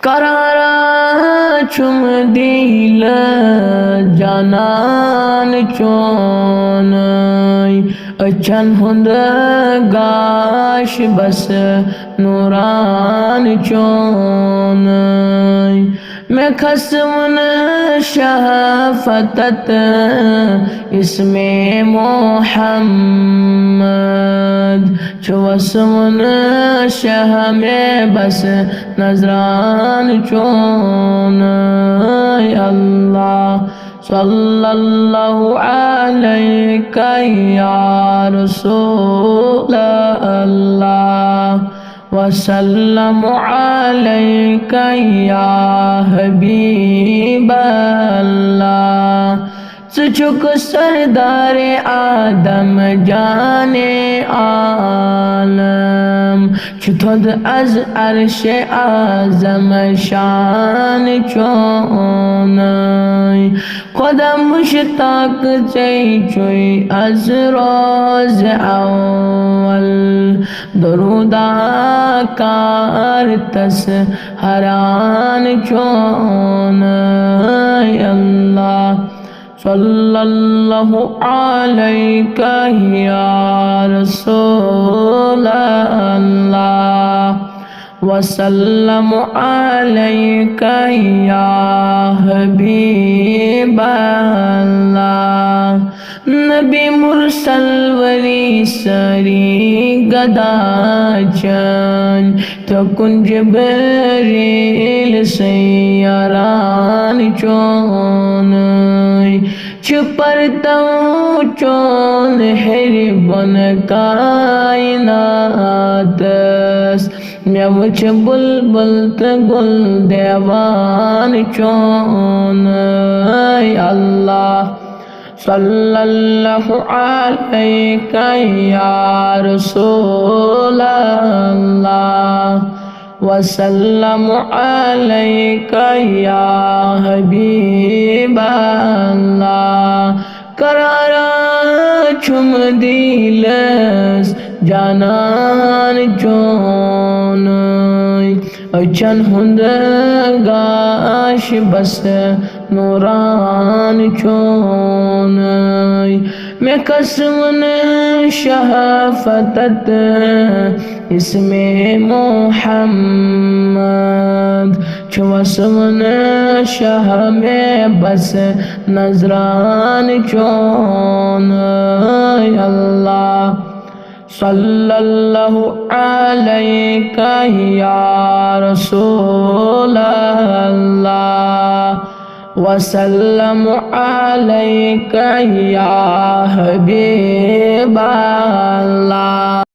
करारा चुम दिल जानान चोन अचन हुंद गाश बस नूरान चोन मैं खसमन शहफतत इसमें मोहम्मद चुवसमन शह में बस नजरान चोन अल्लाह सल्लल्लाहु अलैका या रसूल अल्लाह वसल्लम अलैका या हबीब अल्लाह सुचुक सरदार आदम जाने आलम चुथद अज अर्श आजम शान चोन खुदा मुश्ताक चुई अज रोज अव्वल दरूदा कार तस हरान चोन अल्लाह सल्लल्लाहु अलैका या रसूल अल्लाह वसल्लम अलैका या हबीब अल्लाह नबी मुरसल वरी सरी गदाचन तो कुंज बरेल सैयारान चोन छुपरता चोन हेर बन कायनातस मैं मुझ बुलबुल गुल देवान चोन अल्लाह सल्लल्लाहु अलैका या रसूल अल्लाह वसल्लम अलैका या हबीब अल्लाह करारा चुम दिलस जानान चोन अचन हुंद गाश बस नूरान चोन मैं कसमन शहफतत इसमें मोहम्मद चुवसमन शह में बस नजरान चोन अल्लाह सल्लल्लाहु अलैका या रसूल अल्लाह वसल्लम अलैका या हबीब अल्लाह।